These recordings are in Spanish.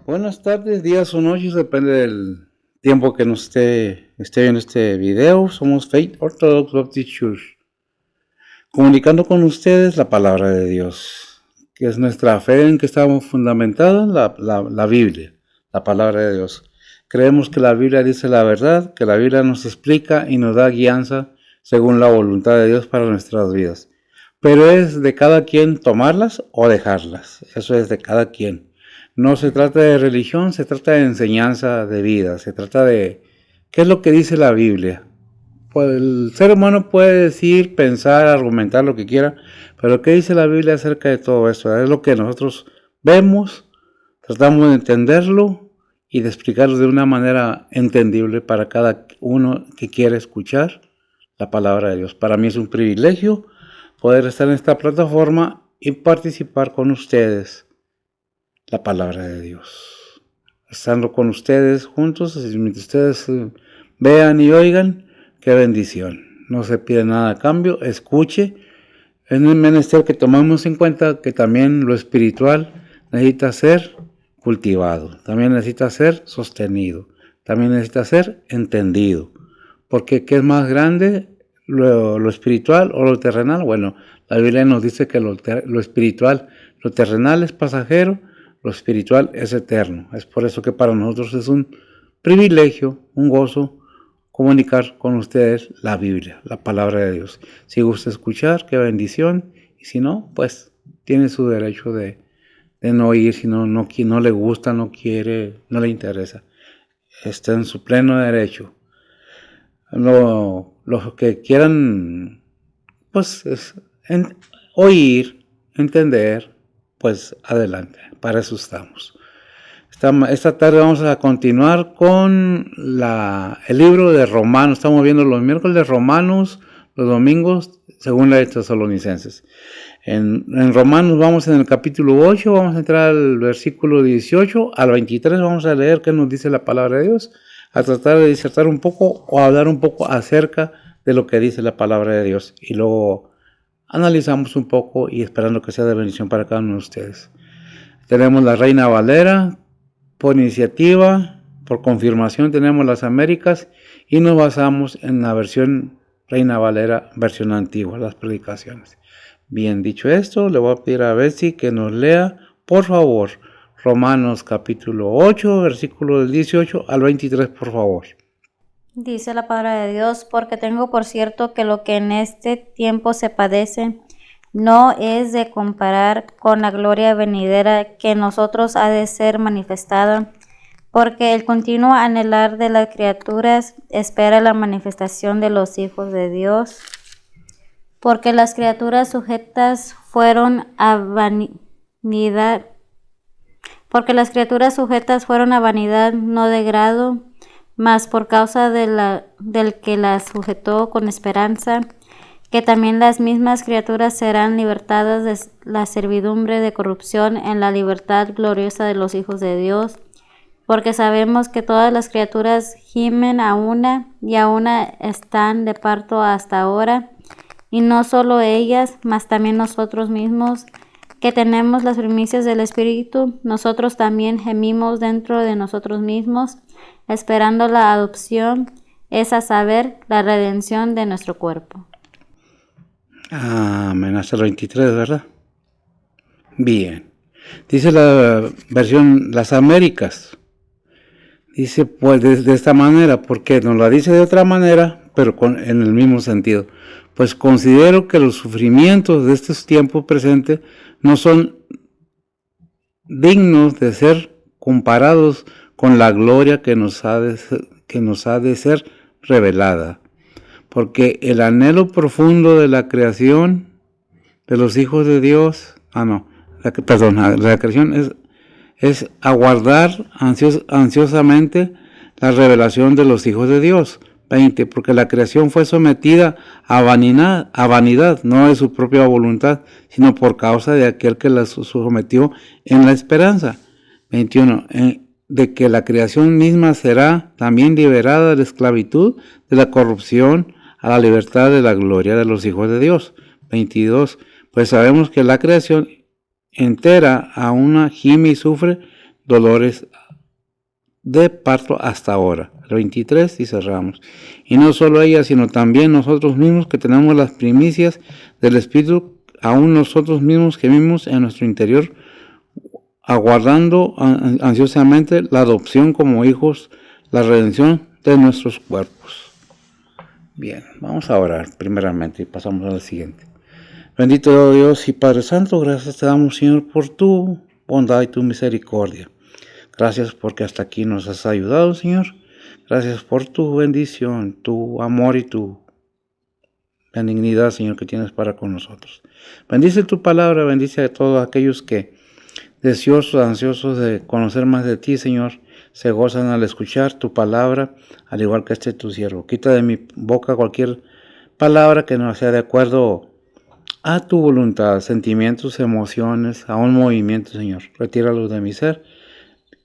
Buenas tardes, días o noches, depende del tiempo que nos esté viendo este video. Somos Faith Orthodox Baptist Church, comunicando con ustedes la palabra de Dios, que es nuestra fe en que estamos fundamentados en la Biblia, la palabra de Dios. Creemos que la Biblia dice la verdad, que la Biblia nos explica y nos da guianza según la voluntad de Dios para nuestras vidas. Pero es de cada quien tomarlas o dejarlas, eso es de cada quien. No se trata de religión, se trata de enseñanza de vida, se trata de qué es lo que dice la Biblia. Pues el ser humano puede decir, pensar, argumentar lo que quiera, pero ¿qué dice la Biblia acerca de todo esto? Es lo que nosotros vemos, tratamos de entenderlo y de explicarlo de una manera entendible para cada uno que quiere escuchar la palabra de Dios. Para mí es un privilegio poder estar en esta plataforma y participar con ustedes la palabra de Dios. Estando con ustedes juntos, mientras ustedes vean y oigan, qué bendición. No se pide nada a cambio, escuche. Es un menester que tomamos en cuenta que también lo espiritual necesita ser cultivado, también necesita ser sostenido, también necesita ser entendido. Porque ¿qué es más grande? ¿Lo espiritual o lo terrenal? Bueno, la Biblia nos dice que lo espiritual, lo terrenal es pasajero, lo espiritual es eterno. Es por eso que para nosotros es un privilegio, un gozo, comunicar con ustedes la Biblia, la palabra de Dios. Si gusta escuchar, qué bendición. Y si no, pues tiene su derecho de no oír. Si no le gusta, no quiere, no le interesa. Está en su pleno derecho. Los que quieran, pues, oír, entender, pues adelante, para eso estamos. Esta tarde vamos a continuar con el libro de Romanos. Estamos viendo los miércoles de Romanos, los domingos, según la de Tesalonicenses. En Romanos vamos en el capítulo 8, vamos a entrar al versículo 18, al 23 vamos a leer qué nos dice la palabra de Dios, a tratar de disertar un poco o hablar un poco acerca de lo que dice la palabra de Dios. Y luego analizamos un poco y esperando que sea de bendición para cada uno de ustedes. Tenemos la Reina Valera, por iniciativa, por confirmación tenemos las Américas y nos basamos en la versión Reina Valera, versión antigua, las predicaciones. Bien, dicho esto, le voy a pedir a Betsy que nos lea, por favor, Romanos capítulo 8, versículo del 18 al 23, por favor. Dice la palabra de Dios, porque tengo por cierto que lo que en este tiempo se padece no es de comparar con la gloria venidera que en nosotros ha de ser manifestada, porque el continuo anhelar de las criaturas espera la manifestación de los hijos de Dios, porque las criaturas sujetas fueron a vanidad, no de grado, mas por causa del que las sujetó con esperanza, que también las mismas criaturas serán libertadas de la servidumbre de corrupción en la libertad gloriosa de los hijos de Dios, porque sabemos que todas las criaturas gimen a una y a una están de parto hasta ahora, y no solo ellas, mas también nosotros mismos, que tenemos las primicias del Espíritu, nosotros también gemimos dentro de nosotros mismos, esperando la adopción, es a saber, la redención de nuestro cuerpo. Amén, hasta el 23, ¿verdad? Bien. Dice la versión Las Américas. Dice pues de esta manera, porque nos la dice de otra manera, pero en el mismo sentido. Pues considero que los sufrimientos de estos tiempos presentes no son dignos de ser comparados con la gloria que nos ha de ser revelada. Porque el anhelo profundo de la creación de los hijos de Dios, la creación es aguardar ansiosamente la revelación de los hijos de Dios. 20. Porque la creación fue sometida a vanidad, no de su propia voluntad, sino por causa de aquel que la sometió en la esperanza. 21. De que la creación misma será también liberada de la esclavitud, de la corrupción, a la libertad de la gloria de los hijos de Dios. 22. Pues sabemos que la creación entera a una gime y sufre dolores de parto hasta ahora. El 23 y cerramos. Y no solo ella, sino también nosotros mismos que tenemos las primicias del Espíritu, aún nosotros mismos que vivimos en nuestro interior, aguardando ansiosamente la adopción como hijos, la redención de nuestros cuerpos. Bien, vamos a orar primeramente y pasamos al siguiente. Bendito Dios y Padre Santo, gracias te damos, Señor, por tu bondad y tu misericordia. Gracias porque hasta aquí nos has ayudado, Señor. Gracias por tu bendición, tu amor y tu benignidad, Señor, que tienes para con nosotros. Bendice tu palabra, bendice a todos aquellos que, deseosos, ansiosos de conocer más de ti, Señor, se gozan al escuchar tu palabra, al igual que tu siervo. Quita de mi boca cualquier palabra que no sea de acuerdo a tu voluntad, sentimientos, emociones, aún movimientos, Señor. Retíralos de mi ser,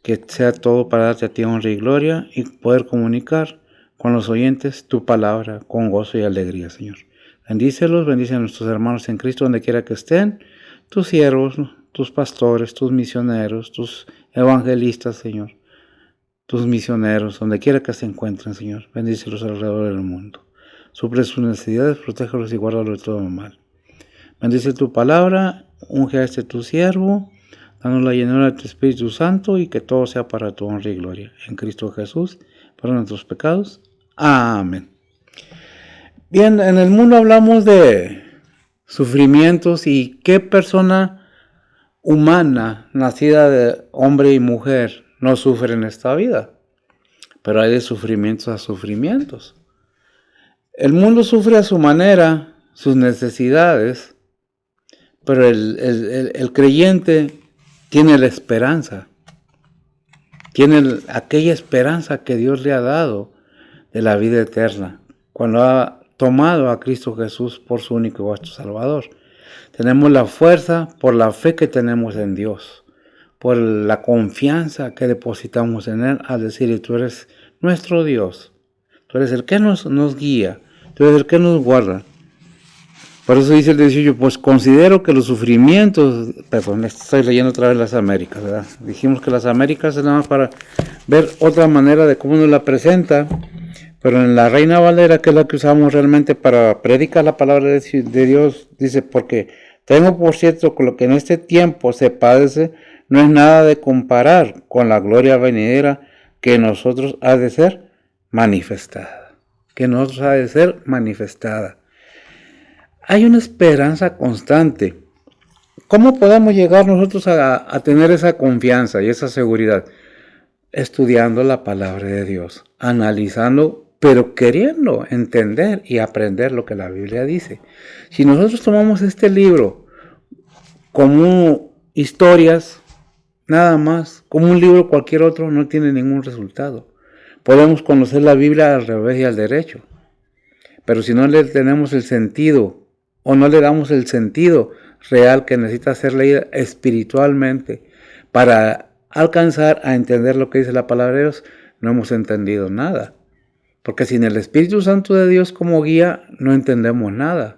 que sea todo para darte a ti honra y gloria y poder comunicar con los oyentes tu palabra con gozo y alegría, Señor. Bendícelos, bendice a nuestros hermanos en Cristo donde quiera que estén, tus siervos, tus pastores, tus misioneros, tus evangelistas, Señor, tus misioneros, donde quiera que se encuentren, Señor. Bendícelos alrededor del mundo. Suple sus necesidades, protégelos y guárdalos de todo mal. Bendice tu palabra, unge a tu siervo, danos la llenura de tu Espíritu Santo y que todo sea para tu honra y gloria. En Cristo Jesús, para nuestros pecados. Amén. Bien, en el mundo hablamos de sufrimientos y qué persona humana, nacida de hombre y mujer, no sufre en esta vida. Pero hay de sufrimientos a sufrimientos. El mundo sufre a su manera, sus necesidades, pero el creyente tiene la esperanza, tiene aquella esperanza que Dios le ha dado de la vida eterna, cuando ha tomado a Cristo Jesús por su único y vuestro Salvador. Tenemos la fuerza por la fe que tenemos en Dios, por la confianza que depositamos en Él, al decir, tú eres nuestro Dios, tú eres el que nos guía, tú eres el que nos guarda. Por eso dice el 18, pues considero que los sufrimientos, perdón, estoy leyendo otra vez las Américas, ¿verdad? Dijimos que las Américas es nada más para ver otra manera de cómo nos la presenta, pero en la Reina Valera, que es la que usamos realmente para predicar la palabra de Dios, dice, porque tengo por cierto que lo que en este tiempo se padece no es nada de comparar con la gloria venidera que en nosotros ha de ser manifestada, Hay una esperanza constante. ¿Cómo podemos llegar nosotros a tener esa confianza y esa seguridad? Estudiando la palabra de Dios, analizando, pero queriendo entender y aprender lo que la Biblia dice. Si nosotros tomamos este libro como historias, nada más, como un libro cualquier otro, no tiene ningún resultado. Podemos conocer la Biblia al revés y al derecho, pero si no le tenemos el sentido, o no le damos el sentido real que necesita ser leída espiritualmente para alcanzar a entender lo que dice la palabra de Dios, no hemos entendido nada. Porque sin el Espíritu Santo de Dios como guía, no entendemos nada.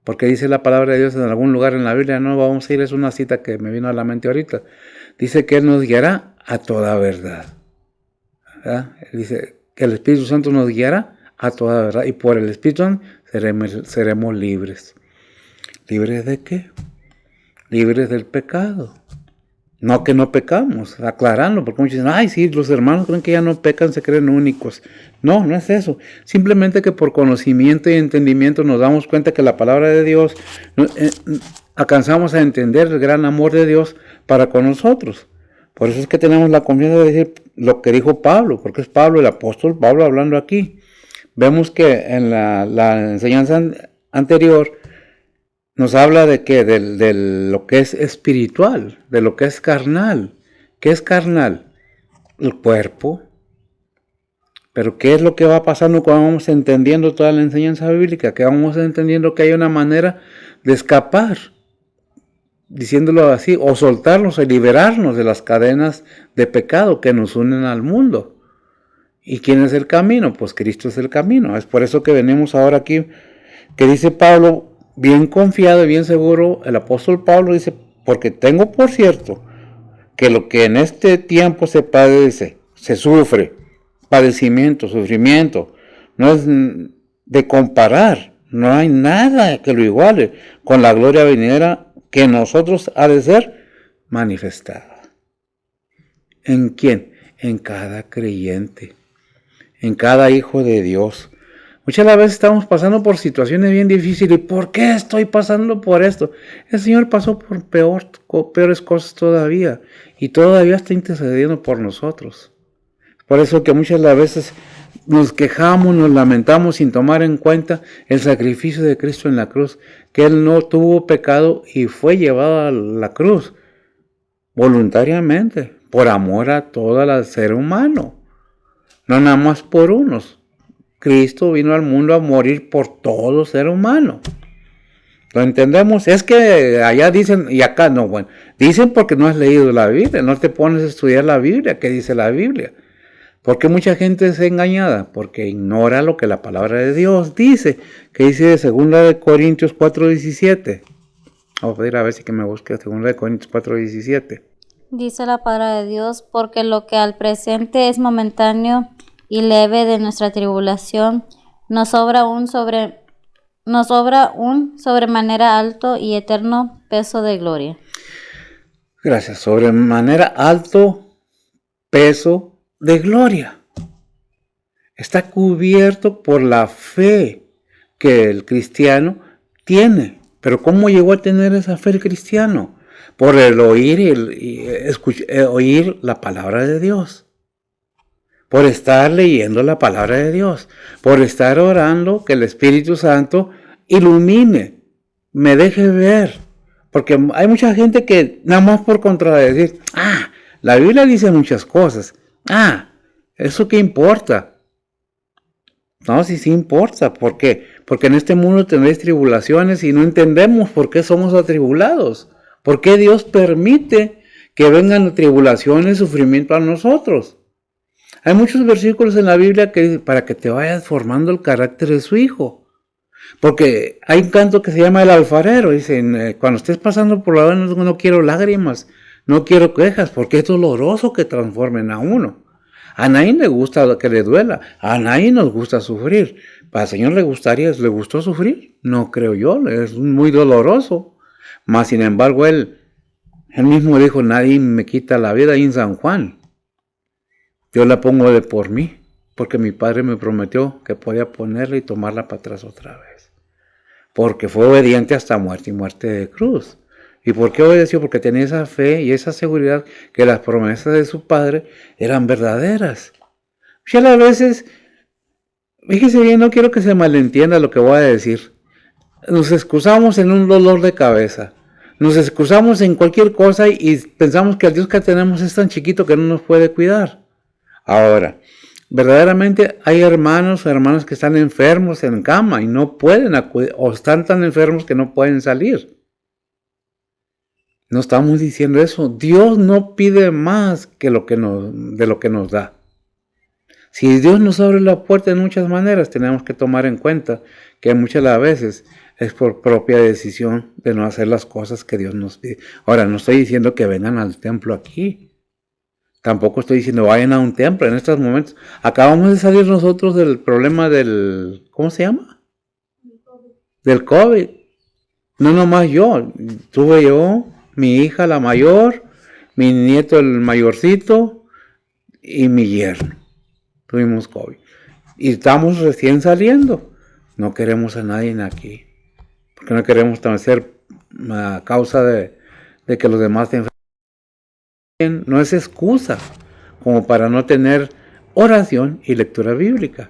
Porque dice la palabra de Dios en algún lugar en la Biblia, no vamos a ir, es una cita que me vino a la mente ahorita. Dice que Él nos guiará a toda verdad. ¿Verdad? Dice que el Espíritu Santo nos guiará a toda verdad. Y por el Espíritu Santo seremos libres. ¿Libres de qué? Libres del pecado. No que no pecamos, aclarando, porque muchos dicen, ay, sí, los hermanos creen que ya no pecan, se creen únicos. No, no es eso. Simplemente que por conocimiento y entendimiento nos damos cuenta que la palabra de Dios, alcanzamos a entender el gran amor de Dios para con nosotros. Por eso es que tenemos la confianza de decir lo que dijo Pablo, porque es Pablo, el apóstol Pablo hablando aquí. Vemos que en la enseñanza anterior nos habla de que de lo que es espiritual, de lo que es carnal. ¿Qué es carnal? El cuerpo. Pero ¿qué es lo que va pasando cuando vamos entendiendo toda la enseñanza bíblica? Que vamos entendiendo que hay una manera de escapar, diciéndolo así, o soltarnos, o liberarnos de las cadenas de pecado que nos unen al mundo. ¿Y quién es el camino? Pues Cristo es el camino. Es por eso que venimos ahora aquí, que dice Pablo, bien confiado y bien seguro, el apóstol Pablo dice, porque tengo por cierto que lo que en este tiempo se padece, se sufre, padecimiento, sufrimiento, no es de comparar, no hay nada que lo iguale con la gloria venidera que en nosotros ha de ser manifestada. ¿En quién? En cada creyente, en cada hijo de Dios. Muchas veces estamos pasando por situaciones bien difíciles. ¿Por qué estoy pasando por esto? El Señor pasó por peores cosas todavía y todavía está intercediendo por nosotros. Por eso que muchas veces nos quejamos, nos lamentamos sin tomar en cuenta el sacrificio de Cristo en la cruz, que Él no tuvo pecado y fue llevado a la cruz voluntariamente, por amor a todo el ser humano, no nada más por unos. Cristo vino al mundo a morir por todo ser humano. ¿Lo entendemos? Es que allá dicen, y acá no, bueno, dicen porque no has leído la Biblia, no te pones a estudiar la Biblia, ¿qué dice la Biblia? Porque mucha gente es engañada, porque ignora lo que la palabra de Dios dice, que dice de 2 Corintios 4:17. Vamos a pedir a ver si que me busque 2 Corintios 4:17. Dice la palabra de Dios, porque lo que al presente es momentáneo y leve de nuestra tribulación, nos sobra un sobremanera alto y eterno peso de gloria. Gracias, sobremanera alto peso de gloria. Está cubierto por la fe que el cristiano tiene. Pero ¿cómo llegó a tener esa fe el cristiano? Por el oír la palabra de Dios. Por estar leyendo la palabra de Dios, por estar orando que el Espíritu Santo ilumine, me deje ver, porque hay mucha gente que nada más por contradecir, la Biblia dice muchas cosas, ¿eso qué importa? No, sí importa, ¿por qué? Porque en este mundo tendréis tribulaciones y no entendemos por qué somos atribulados, por qué Dios permite que vengan tribulaciones, sufrimiento a nosotros. Hay muchos versículos en la Biblia que dicen para que te vayas formando el carácter de su hijo. Porque hay un canto que se llama El Alfarero. Dicen, cuando estés pasando por la vida no quiero lágrimas, no quiero quejas, porque es doloroso que transformen a uno. A nadie le gusta que le duela, a nadie nos gusta sufrir. ¿Para el Señor le gustó sufrir? No creo yo, es muy doloroso. Mas sin embargo, Él mismo dijo, nadie me quita la vida ahí en San Juan. Yo la pongo de por mí, porque mi padre me prometió que podía ponerla y tomarla para atrás otra vez. Porque fue obediente hasta muerte y muerte de cruz. ¿Y por qué obedeció? Porque tenía esa fe y esa seguridad que las promesas de su padre eran verdaderas. Y a las veces, fíjese bien, no quiero que se malentienda lo que voy a decir. Nos excusamos en un dolor de cabeza. Nos excusamos en cualquier cosa y pensamos que el Dios que tenemos es tan chiquito que no nos puede cuidar. Ahora, verdaderamente hay hermanos o hermanas que están enfermos en cama y no pueden acudir, o están tan enfermos que no pueden salir. No estamos diciendo eso. Dios no pide más que de lo que nos da. Si Dios nos abre la puerta de muchas maneras, tenemos que tomar en cuenta que muchas de las veces es por propia decisión de no hacer las cosas que Dios nos pide. Ahora, no estoy diciendo que vengan al templo aquí. Tampoco estoy diciendo vayan a un templo en estos momentos. Acabamos de salir nosotros del problema del, ¿cómo se llama? Del COVID. No nomás yo. Tuve yo, mi hija la mayor, mi nieto el mayorcito y mi yerno. Tuvimos COVID. Y estamos recién saliendo. No queremos a nadie aquí. Porque no queremos también ser a causa de que los demás se enfermen. No es excusa como para no tener oración y lectura bíblica.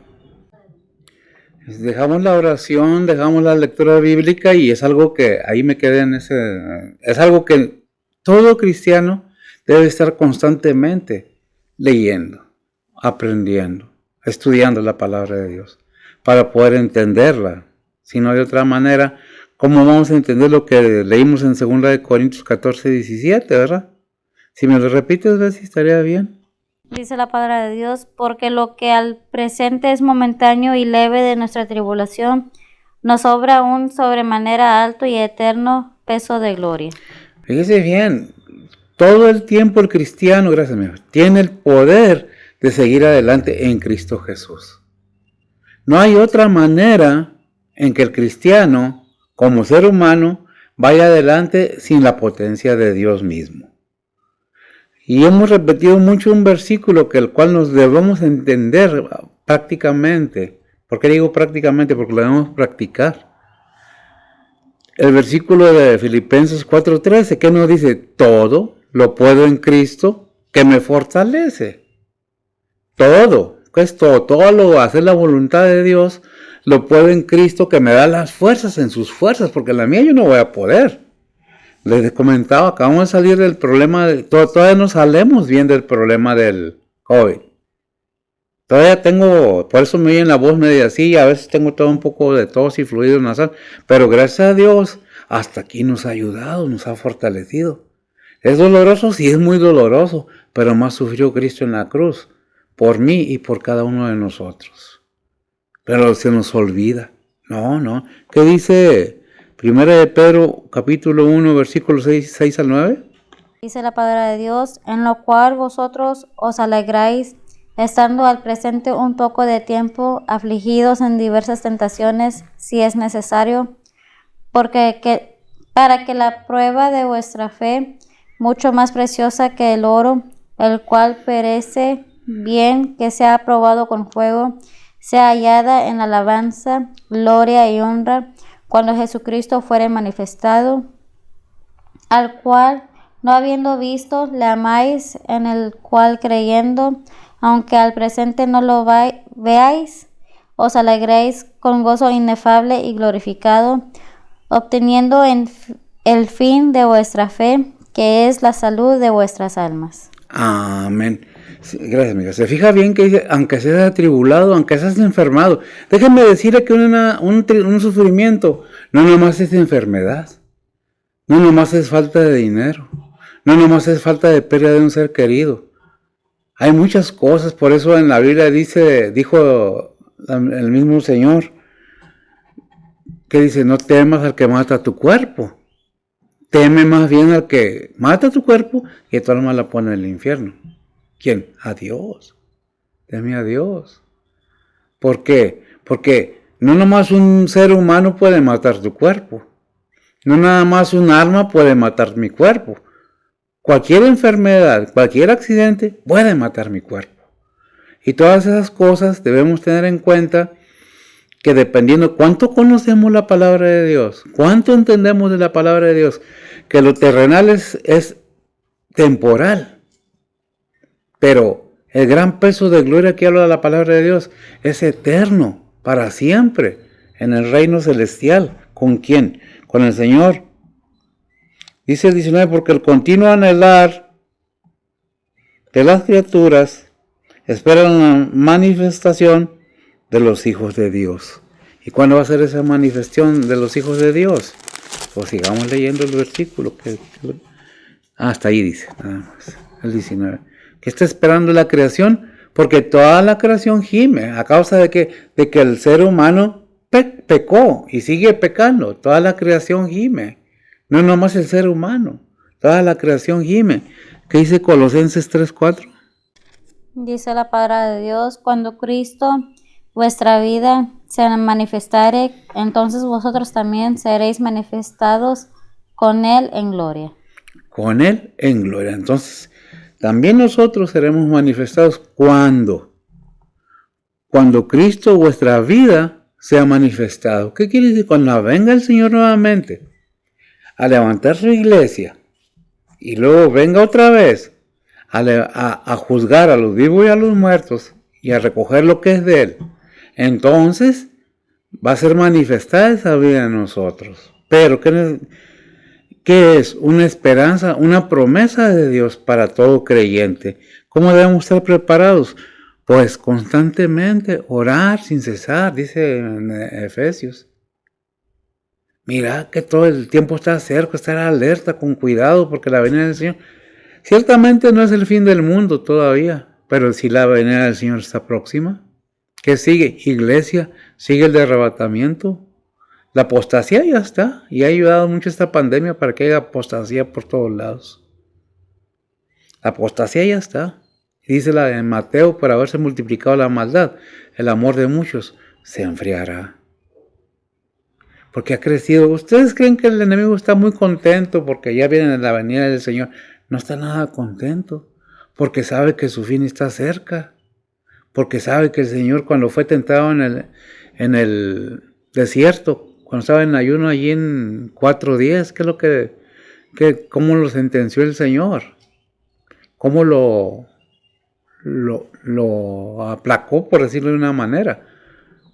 Dejamos la oración, dejamos la lectura bíblica y es algo que ahí me quedé en es algo que todo cristiano debe estar constantemente leyendo, aprendiendo, estudiando la palabra de Dios para poder entenderla. Si no de otra manera, ¿cómo vamos a entender lo que leímos en 2 Corintios 14:17, verdad? Si me lo repites, ¿ves si estaría bien? Dice la palabra de Dios, porque lo que al presente es momentáneo y leve de nuestra tribulación, nos sobra un sobremanera alto y eterno peso de gloria. Fíjese bien, Todo el tiempo el cristiano, gracias amigo, tiene el poder de seguir adelante en Cristo Jesús. No hay otra manera en que el cristiano, como ser humano, vaya adelante sin la potencia de Dios mismo. Y hemos repetido mucho un versículo que el cual nos debemos entender prácticamente. ¿Por qué digo prácticamente? Porque lo debemos practicar. El versículo de Filipenses 4:13, que nos dice, todo lo puedo en Cristo que me fortalece. Todo, ¿qué es todo? Todo lo hacer la voluntad de Dios, lo puedo en Cristo que me da las fuerzas en sus fuerzas, porque en la mía yo no voy a poder. Les comentaba, acabamos de salir del problema, todavía no salimos bien del problema del COVID. Todavía tengo, por eso me oyen la voz media así, a veces tengo todo un poco de tos y fluido nasal, pero gracias a Dios, hasta aquí nos ha ayudado, nos ha fortalecido. ¿Es doloroso? Sí, es muy doloroso, pero más sufrió Cristo en la cruz, por mí y por cada uno de nosotros. Pero se nos olvida. No. ¿Qué dice Primera de Pedro, capítulo 1, versículos 6 al 9? Dice la palabra de Dios, en lo cual vosotros os alegráis, estando al presente un poco de tiempo afligidos en diversas tentaciones, si es necesario, para que la prueba de vuestra fe, mucho más preciosa que el oro, el cual perece, bien que sea aprobado con fuego, sea hallada en alabanza, gloria y honra, cuando Jesucristo fuere manifestado, al cual, no habiendo visto, le amáis, en el cual creyendo, aunque al presente no lo veáis, os alegréis con gozo inefable y glorificado, obteniendo el fin de vuestra fe, que es la salud de vuestras almas. Amén. Sí, gracias, amiga. Se fija bien que dice, aunque seas atribulado, aunque seas enfermado. Déjenme decirle que un sufrimiento no nomás es enfermedad, no nomás es falta de dinero, no nomás es falta de pérdida de un ser querido. Hay muchas cosas, por eso en la Biblia dijo el mismo Señor, que dice, no temas al que mata tu cuerpo, teme más bien al que mata tu cuerpo y tu alma la pone en el infierno. ¿Quién? A Dios. Teme a Dios. ¿Por qué? Porque no nomás un ser humano puede matar tu cuerpo, no nada más un arma puede matar mi cuerpo. Cualquier enfermedad, cualquier accidente puede matar mi cuerpo. Y todas esas cosas debemos tener en cuenta que dependiendo cuánto conocemos la palabra de Dios, cuánto entendemos de la palabra de Dios, que lo terrenal es temporal, pero el gran peso de gloria que habla la palabra de Dios es eterno, para siempre, en el reino celestial. ¿Con quién? Con el Señor. Dice el 19, porque el continuo anhelar de las criaturas esperan la manifestación de los hijos de Dios. ¿Y cuándo va a ser esa manifestación de los hijos de Dios? Pues sigamos leyendo el versículo. Hasta ahí dice, nada más, el 19. Que está esperando la creación, porque toda la creación gime a causa de que el ser humano pecó y sigue pecando. Toda la creación gime. No nomás el ser humano, toda la creación gime. ¿Qué dice Colosenses 3:4? Dice la palabra de Dios, cuando Cristo, vuestra vida, se manifestare, entonces vosotros también seréis manifestados con Él en gloria. Con Él en gloria. Entonces, también nosotros seremos manifestados cuando Cristo, vuestra vida, sea manifestado. ¿Qué quiere decir? Cuando venga el Señor nuevamente a levantar su iglesia y luego venga otra vez a juzgar a los vivos y a los muertos y a recoger lo que es de Él, entonces va a ser manifestada esa vida en nosotros. Pero ¿qué es? Una esperanza, una promesa de Dios para todo creyente. ¿Cómo debemos estar preparados? Pues constantemente orar sin cesar, dice en Efesios. Mira que todo el tiempo está cerca, estar alerta, con cuidado, porque la venida del Señor ciertamente no es el fin del mundo todavía, pero si la venida del Señor está próxima, ¿qué sigue? Iglesia, sigue el arrebatamiento. La apostasía ya está, y ha ayudado mucho esta pandemia para que haya apostasía por todos lados. La apostasía ya está. Dice la de Mateo, por haberse multiplicado la maldad, el amor de muchos se enfriará. Porque ha crecido. ¿Ustedes creen que el enemigo está muy contento porque ya viene en la venida del Señor? No está nada contento, porque sabe que su fin está cerca. Porque sabe que el Señor, cuando fue tentado en el desierto, cuando estaba en ayuno allí en 4 días, ¿qué es lo cómo lo sentenció el Señor? ¿Cómo lo aplacó, por decirlo de una manera?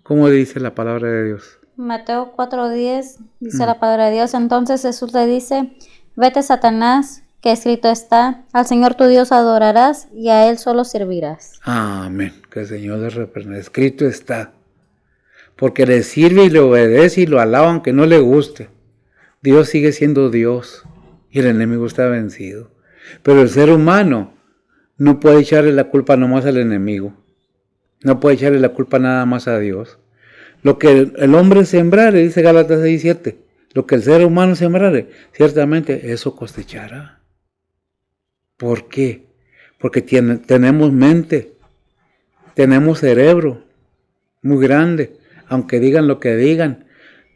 ¿Cómo dice la palabra de Dios? Mateo 4:10 dice la palabra de Dios. Entonces Jesús le dice: vete, Satanás, que escrito está: al Señor tu Dios adorarás y a Él solo servirás. Amén. Que el Señor les reprenda. Escrito está. Porque le sirve y le obedece y lo alaba aunque no le guste. Dios sigue siendo Dios y el enemigo está vencido. Pero el ser humano no puede echarle la culpa nomás al enemigo. No puede echarle la culpa nada más a Dios. Lo que el hombre sembrare, dice Gálatas 6:7, lo que el ser humano sembrare, ciertamente eso cosechará. ¿Por qué? Porque tenemos mente, tenemos cerebro muy grande, aunque digan lo que digan,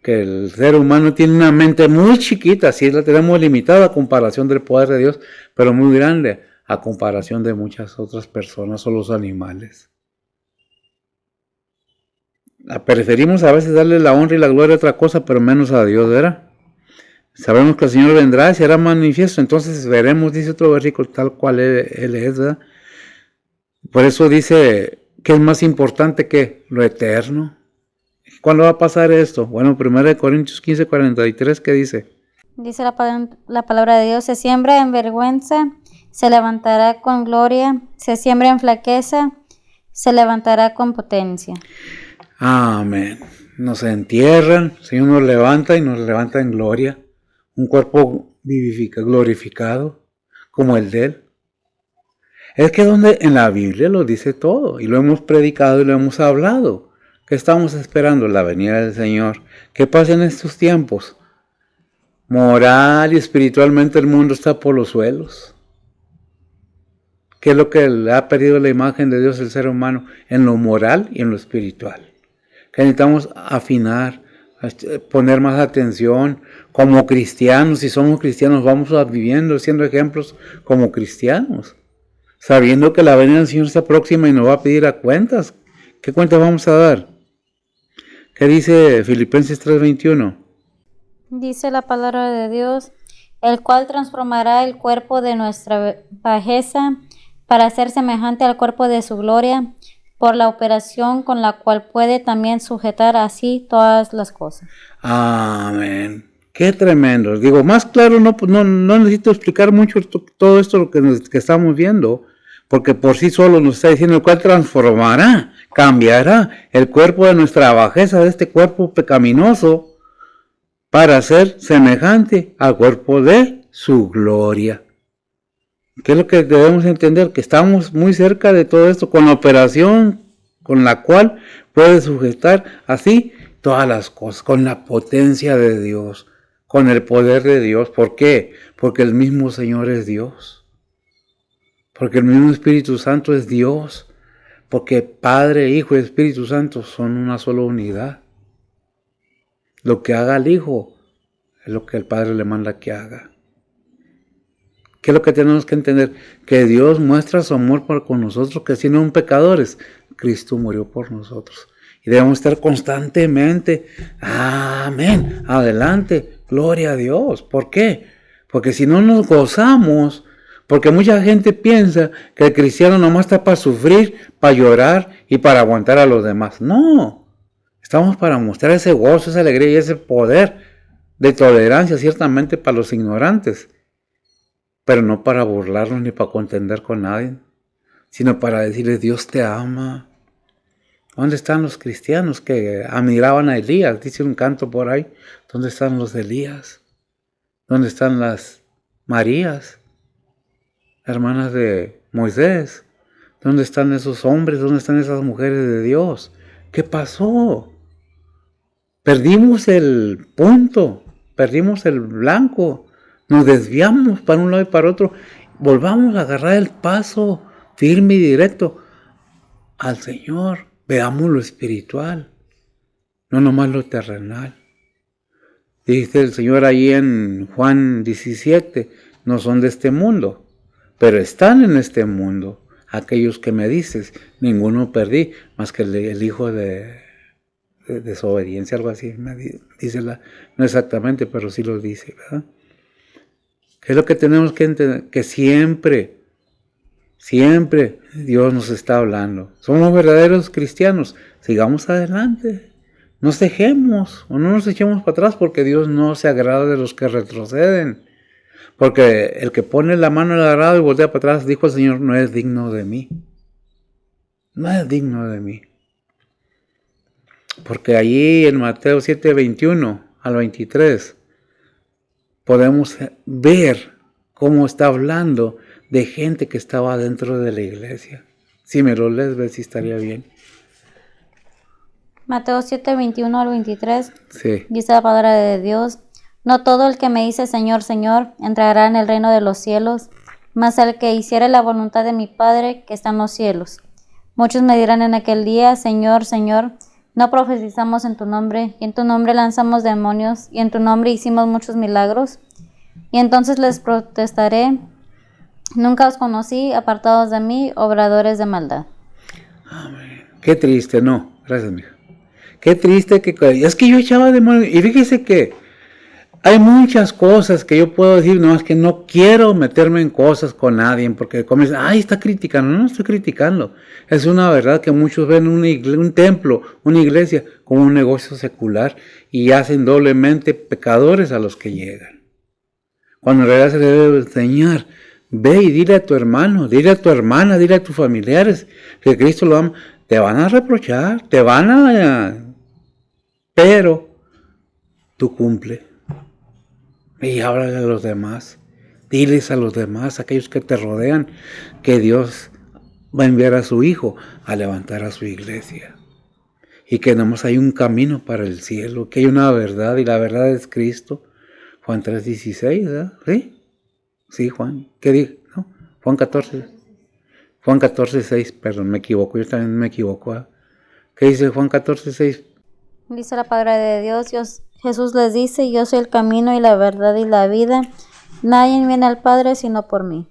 que el ser humano tiene una mente muy chiquita, sí la tenemos limitada a comparación del poder de Dios, pero muy grande a comparación de muchas otras personas o los animales. Preferimos a veces darle la honra y la gloria a otra cosa, pero menos a Dios, ¿verdad? Sabemos que el Señor vendrá y será manifiesto, entonces veremos, dice otro versículo, tal cual Él es, ¿verdad? Por eso dice que es más importante que lo eterno. ¿Cuándo va a pasar esto? Bueno, 1 Corintios 15:43, ¿qué dice? Dice la palabra de Dios: se siembra en vergüenza, se levantará con gloria; se siembra en flaqueza, se levantará con potencia. Amén. Nos entierran, el Señor nos levanta y nos levanta en gloria. Un cuerpo glorificado, como el de Él. Es que donde en la Biblia lo dice todo, y lo hemos predicado y lo hemos hablado. ¿Qué estamos esperando? La venida del Señor. ¿Qué pasa en estos tiempos? Moral y espiritualmente el mundo está por los suelos. ¿Qué es lo que le ha perdido la imagen de Dios el ser humano? En lo moral y en lo espiritual. Que necesitamos afinar, poner más atención como cristianos. Si somos cristianos, vamos viviendo, siendo ejemplos como cristianos, sabiendo que la venida del Señor está próxima y nos va a pedir a cuentas. ¿Qué cuentas vamos a dar? ¿Qué dice Filipenses 3:21? Dice la palabra de Dios: el cual transformará el cuerpo de nuestra bajeza para ser semejante al cuerpo de su gloria, por la operación con la cual puede también sujetar así todas las cosas. Amén. Qué tremendo. Digo, más claro, no necesito explicar mucho todo esto lo que estamos viendo, porque por sí solo nos está diciendo el cual transformará, cambiará el cuerpo de nuestra bajeza, de este cuerpo pecaminoso, para ser semejante al cuerpo de su gloria. ¿Qué es lo que debemos entender? Que estamos muy cerca de todo esto, con la operación con la cual puede sujetar así todas las cosas, con la potencia de Dios, con el poder de Dios. ¿Por qué? Porque el mismo Señor es Dios. Porque el mismo Espíritu Santo es Dios. Porque Padre, Hijo y Espíritu Santo son una sola unidad. Lo que haga el Hijo es lo que el Padre le manda que haga. ¿Qué es lo que tenemos que entender? Que Dios muestra su amor con nosotros, que siendo un pecadores, Cristo murió por nosotros. Y debemos estar constantemente, amén, adelante, gloria a Dios. ¿Por qué? Porque si no nos gozamos, porque mucha gente piensa que el cristiano nomás está para sufrir, para llorar y para aguantar a los demás. No, estamos para mostrar ese gozo, esa alegría y ese poder de tolerancia, ciertamente para los ignorantes, pero no para burlarnos ni para contender con nadie, sino para decirles: Dios te ama. ¿Dónde están los cristianos que admiraban a Elías? Dice un canto por ahí. ¿Dónde están los de Elías? ¿Dónde están las Marías, hermanas de Moisés? ¿Dónde están esos hombres? ¿Dónde están esas mujeres de Dios? ¿Qué pasó? Perdimos el punto, perdimos el blanco. Nos desviamos para un lado y para otro volvamos a agarrar el paso firme y directo al Señor. Veamos lo espiritual, no nomás lo terrenal. Dice el Señor ahí en Juan 17, no son de este mundo, pero están en este mundo. Aquellos que me dices, ninguno perdí, más que el hijo de desobediencia, algo así, dice no exactamente, pero sí lo dice, ¿verdad? ¿Qué es lo que tenemos que entender? Que siempre Dios nos está hablando. Somos verdaderos cristianos, sigamos adelante. No nos dejemos o no nos echemos para atrás, porque Dios no se agrada de los que retroceden. Porque el que pone la mano en el arado y voltea para atrás, dijo el Señor, no es digno de mí. No es digno de mí. Porque allí en Mateo 7, 21 al 23, podemos ver cómo está hablando de gente que estaba dentro de la iglesia. Si me lo lees, ves si estaría bien. Mateo 7, 21 al 23. Sí. Dice la palabra de Dios: No todo el que me dice Señor, Señor, entrará en el reino de los cielos, mas el que hiciere la voluntad de mi Padre que está en los cielos. Muchos me dirán en aquel día, Señor, Señor, no profetizamos en tu nombre, y en tu nombre lanzamos demonios, y en tu nombre hicimos muchos milagros. Y entonces les protestaré, nunca os conocí, apartados de mí, obradores de maldad. Amén. Qué triste, no. Gracias, mija. Qué triste que... Es que yo echaba demonios. Y fíjese que hay muchas cosas que yo puedo decir, no, es que no quiero meterme en cosas con nadie, porque comienzan, ay, está criticando. No, no estoy criticando. Es una verdad que muchos ven un templo, una iglesia, como un negocio secular y hacen doblemente pecadores a los que llegan. Cuando en realidad se debe enseñar, ve y dile a tu hermano, dile a tu hermana, dile a tus familiares que Cristo lo ama. Te van a reprochar, te van a... Pero tú cumple. Y háblale a los demás. Diles a los demás, a aquellos que te rodean, que Dios va a enviar a su Hijo a levantar a su iglesia. Y que nomás hay un camino para el cielo, que hay una verdad, y la verdad es Cristo. Juan 3:16, ¿verdad? ¿Sí? Sí, Juan. ¿Qué dijo? ¿No? Juan 14. Juan 14:6, perdón, me equivoco, yo también me equivoco. ¿Eh? ¿Qué dice Juan 14:6? Dice la palabra de Dios, Jesús les dice, yo soy el camino y la verdad y la vida. Nadie viene al Padre sino por mí.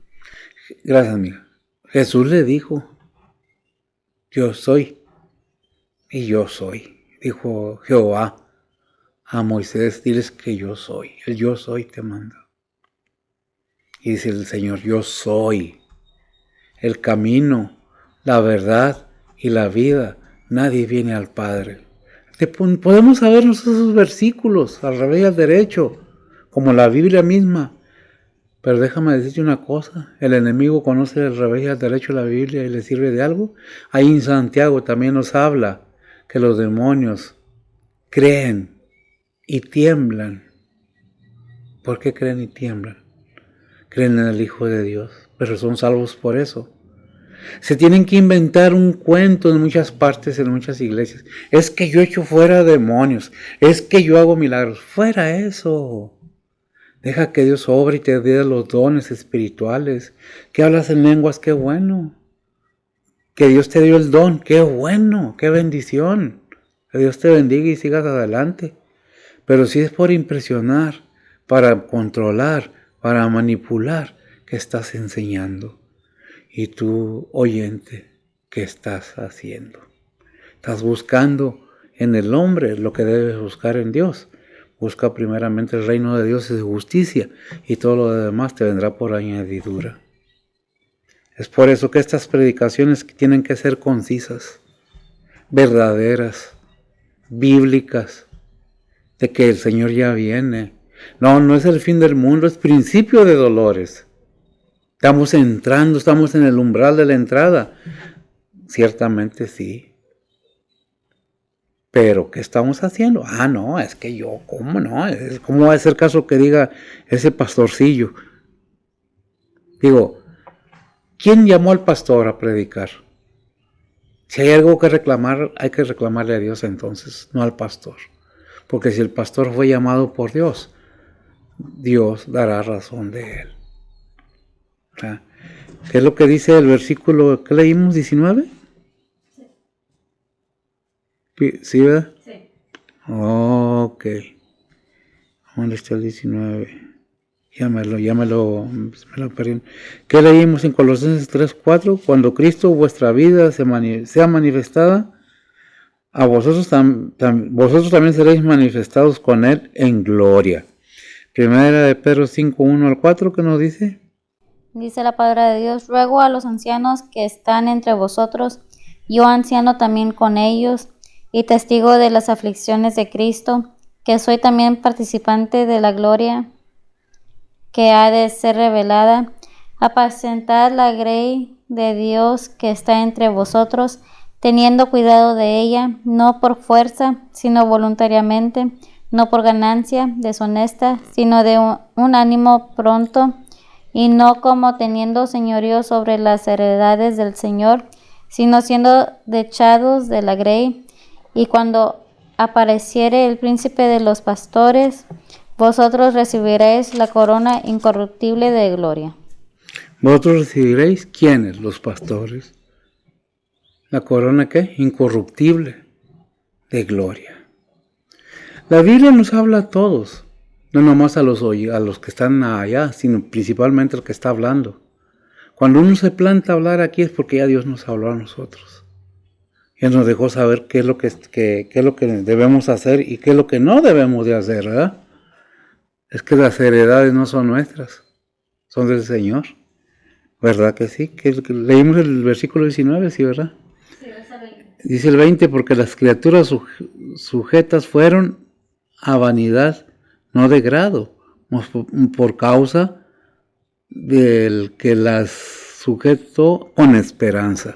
Gracias, amiga. Jesús le dijo, yo soy y yo soy. Dijo Jehová a Moisés, diles que yo soy. El yo soy te manda. Y dice el Señor, yo soy el camino, la verdad y la vida. Nadie viene al Padre. Podemos sabernos esos versículos al revés y al derecho, como la Biblia misma. Pero déjame decirte una cosa, el enemigo conoce al revés y al derecho de la Biblia y le sirve de algo. Ahí en Santiago también nos habla que los demonios creen y tiemblan. ¿Por qué creen y tiemblan? Creen en el Hijo de Dios, pero son salvos por eso. Se tienen que inventar un cuento en muchas partes, en muchas iglesias. Es que yo echo fuera demonios, es que yo hago milagros. Fuera eso. Deja que Dios obre y te dé los dones espirituales. Que hablas en lenguas, qué bueno. Que Dios te dio el don, qué bueno, qué bendición. Que Dios te bendiga y sigas adelante. Pero si es por impresionar, para controlar, para manipular, ¿qué estás enseñando? Y tú, oyente, ¿qué estás haciendo? Estás buscando en el hombre lo que debes buscar en Dios. Busca primeramente el reino de Dios y su justicia, y todo lo demás te vendrá por añadidura. Es por eso que estas predicaciones tienen que ser concisas, verdaderas, bíblicas, de que el Señor ya viene. No, no es el fin del mundo, es principio de dolores. Estamos entrando, estamos en el umbral de la entrada. Ciertamente sí. Pero, ¿qué estamos haciendo? Ah, no, es que yo, ¿cómo no? ¿Cómo va a ser caso que diga ese pastorcillo? Digo, ¿quién llamó al pastor a predicar? Si hay algo que reclamar, hay que reclamarle a Dios entonces, no al pastor. Porque si el pastor fue llamado por Dios, Dios dará razón de él. Ah, ¿qué es lo que dice el versículo que leímos, 19? ¿Sí, verdad? Sí. Ok. ¿Dónde está el 19? Ya me lo perdí. ¿Qué leímos en Colosenses 3:4? Cuando Cristo, vuestra vida, sea manifestada, a vosotros, vosotros también seréis manifestados con Él en gloria. Primera de Pedro 5:1-4, ¿qué nos dice? Dice la palabra de Dios, ruego a los ancianos que están entre vosotros, yo anciano también con ellos, y testigo de las aflicciones de Cristo, que soy también participante de la gloria que ha de ser revelada, apacentad la grey de Dios que está entre vosotros, teniendo cuidado de ella, no por fuerza, sino voluntariamente, no por ganancia deshonesta, sino de un ánimo pronto, y no como teniendo señorío sobre las heredades del Señor, sino siendo dechados de la grey, y cuando apareciere el príncipe de los pastores, vosotros recibiréis la corona incorruptible de gloria. Vosotros recibiréis, ¿quiénes? Los pastores. ¿La corona qué? Incorruptible de gloria. La Biblia nos habla a todos, no nomás a los que están allá, sino principalmente al que está hablando. Cuando uno se planta a hablar aquí es porque ya Dios nos habló a nosotros. Él nos dejó saber qué es lo qué es lo que debemos hacer y qué es lo que no debemos de hacer, ¿verdad? Es que las heredades no son nuestras, son del Señor. ¿Verdad que sí? Que leímos el versículo 19, ¿sí, verdad? Sí, verso 20. Dice el 20, porque las criaturas sujetas fueron a vanidad, no de grado, por causa del que las sujetó con esperanza.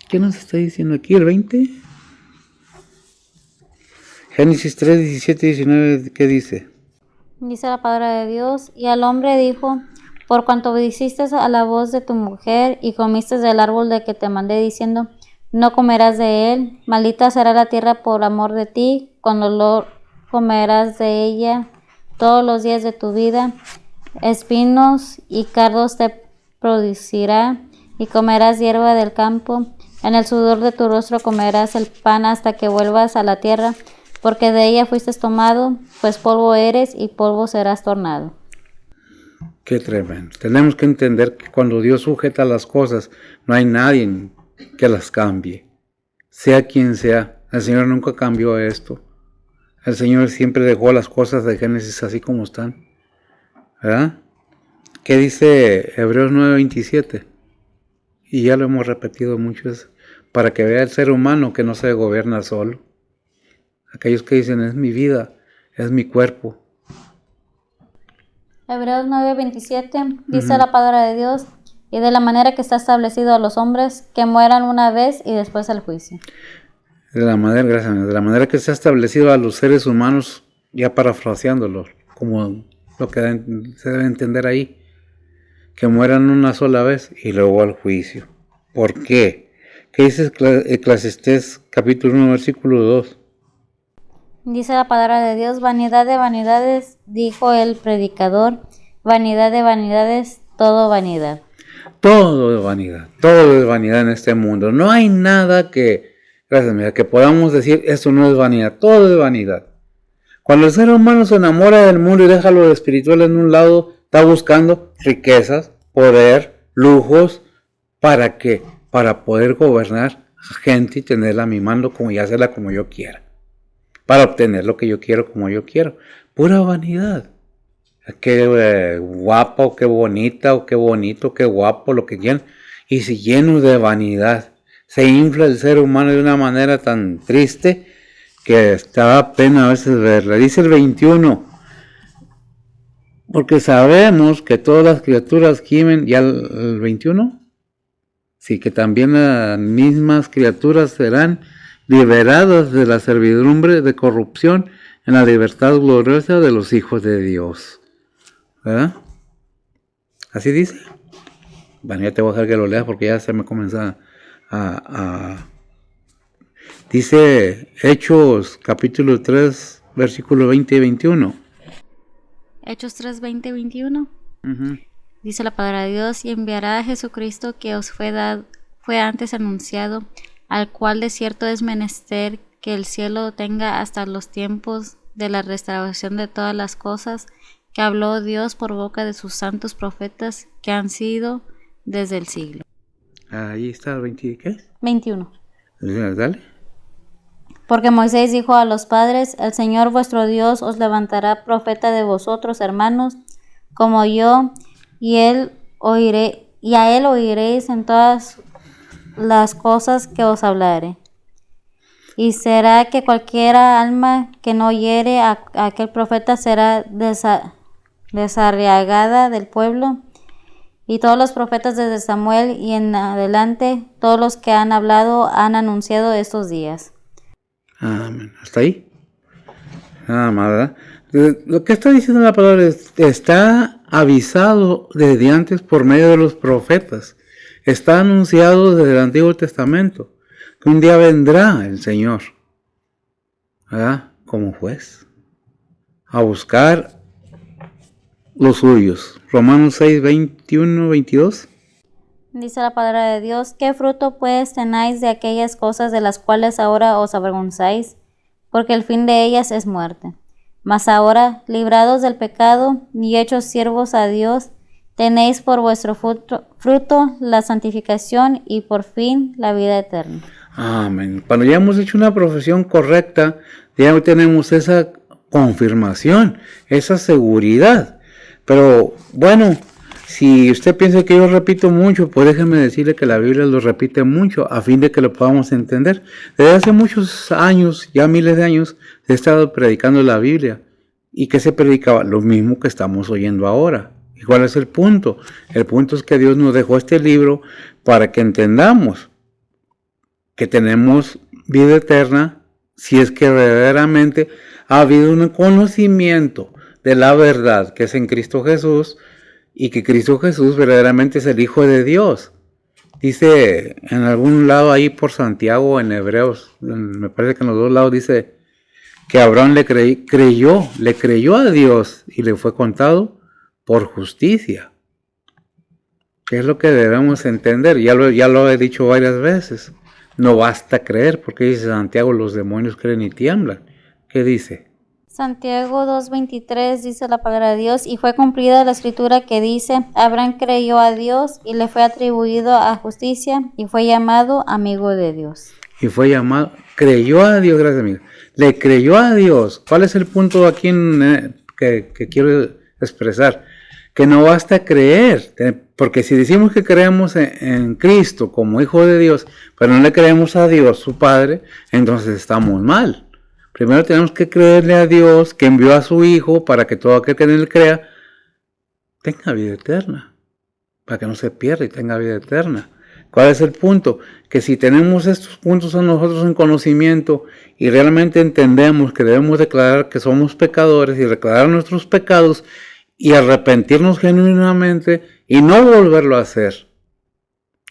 ¿Qué nos está diciendo aquí el 20? Génesis 3, 17 y 19, ¿qué dice? Dice la palabra de Dios, y al hombre dijo, por cuanto obedeciste a la voz de tu mujer y comiste del árbol de que te mandé diciendo, no comerás de él, maldita será la tierra por amor de ti, con dolor comerás de ella todos los días de tu vida, espinos y cardos te producirá, y comerás hierba del campo, en el sudor de tu rostro comerás el pan hasta que vuelvas a la tierra, porque de ella fuiste tomado, pues polvo eres y polvo serás tornado. Qué tremendo. Tenemos que entender que cuando Dios sujeta las cosas, no hay nadie que las cambie. Sea quien sea, el Señor nunca cambió esto. El Señor siempre dejó las cosas de Génesis así como están. ¿Verdad? ¿Qué dice Hebreos 9:27? Y ya lo hemos repetido mucho, es para que vea el ser humano que no se gobierna solo. Aquellos que dicen, es mi vida, es mi cuerpo. Hebreos 9:27 dice la palabra de Dios, y de la manera que está establecido a los hombres que mueran una vez y después el juicio. De la manera que se ha establecido a los seres humanos, ya parafraseándolo, como lo que se debe entender ahí, que mueran una sola vez y luego al juicio. ¿Por qué? ¿Qué dice Eclesiastés capítulo 1, versículo 2? Dice la palabra de Dios, vanidad de vanidades, dijo el predicador, vanidad de vanidades, todo vanidad. Todo es vanidad en este mundo. No hay nada que, gracias mira, que podamos decir, esto no es vanidad, todo es vanidad. Cuando el ser humano se enamora del mundo y deja lo espiritual en un lado, está buscando riquezas, poder, lujos, ¿para qué? Para poder gobernar a gente y tenerla a mi mando y hacerla como yo quiera. Para obtener lo que yo quiero como yo quiero. Pura vanidad. Qué guapa o qué bonita o qué bonito, qué guapo, lo que quieran. Y si lleno de vanidad. Se infla el ser humano de una manera tan triste que da pena a veces verla. Dice el 21. Porque sabemos que todas las criaturas gimen, ya el 21, sí, que también las mismas criaturas serán liberadas de la servidumbre de corrupción en la libertad gloriosa de los hijos de Dios. ¿Verdad? Así dice. Bueno, ya te voy a dejar que lo leas porque ya se me comienza Dice Hechos capítulo 3, versículo 20 y 21. Hechos 3, 20, 21. Dice la palabra de Dios, y enviará a Jesucristo que os fue antes anunciado, al cual de cierto es menester que el cielo tenga hasta los tiempos de la restauración de todas las cosas, que habló Dios por boca de sus santos profetas que han sido desde el siglo. Ahí está el 20, ¿qué? 21. Dale. Porque Moisés dijo a los padres, el Señor vuestro Dios os levantará profeta de vosotros, hermanos, como yo, y a él oiréis en todas las cosas que os hablare. Y será que cualquiera alma que no oyere a aquel profeta será desarraigada del pueblo. Y todos los profetas desde Samuel y en adelante, todos los que han hablado han anunciado estos días. Amén. ¿Hasta ahí? Nada más, ¿verdad? Lo que está diciendo la palabra está avisado desde antes por medio de los profetas. Está anunciado desde el Antiguo Testamento que un día vendrá el Señor, ¿verdad? Como juez, a buscar los suyos. Romanos 6, 21, 22. Dice la palabra de Dios, ¿qué fruto pues tenéis de aquellas cosas de las cuales ahora os avergonzáis? Porque el fin de ellas es muerte. Mas ahora, librados del pecado y hechos siervos a Dios, tenéis por vuestro fruto la santificación y por fin la vida eterna. Amén. Cuando ya hemos hecho una profesión correcta, ya tenemos esa confirmación, esa seguridad. Pero bueno, si usted piensa que yo repito mucho, pues déjeme decirle que la Biblia lo repite mucho a fin de que lo podamos entender. Desde hace muchos años, ya miles de años, he estado predicando la Biblia. ¿Y qué se predicaba? Lo mismo que estamos oyendo ahora. ¿Y cuál es el punto? El punto es que Dios nos dejó este libro para que entendamos que tenemos vida eterna si es que verdaderamente ha habido un conocimiento de la verdad que es en Cristo Jesús y que Cristo Jesús verdaderamente es el Hijo de Dios. Dice en algún lado ahí por Santiago, en Hebreos, me parece que en los dos lados dice que Abraham le creyó a Dios y le fue contado por justicia. ¿Qué es lo que debemos entender? Ya lo he dicho varias veces. No basta creer, porque dice Santiago, los demonios creen y tiemblan. ¿Qué dice? Santiago 2:23 dice la palabra de Dios, y fue cumplida la escritura que dice, Abraham creyó a Dios y le fue atribuido a justicia y fue llamado amigo de Dios. Y fue llamado, creyó a Dios, gracias amigo. Le creyó a Dios. ¿Cuál es el punto aquí que quiero expresar? Que no basta creer, porque si decimos que creemos en Cristo como Hijo de Dios, pero no le creemos a Dios, su Padre, entonces estamos mal. Primero tenemos que creerle a Dios que envió a su Hijo para que todo aquel que en él crea tenga vida eterna, para que no se pierda y tenga vida eterna. ¿Cuál es el punto? Que si tenemos estos puntos a nosotros en conocimiento y realmente entendemos que debemos declarar que somos pecadores y declarar nuestros pecados y arrepentirnos genuinamente y no volverlo a hacer,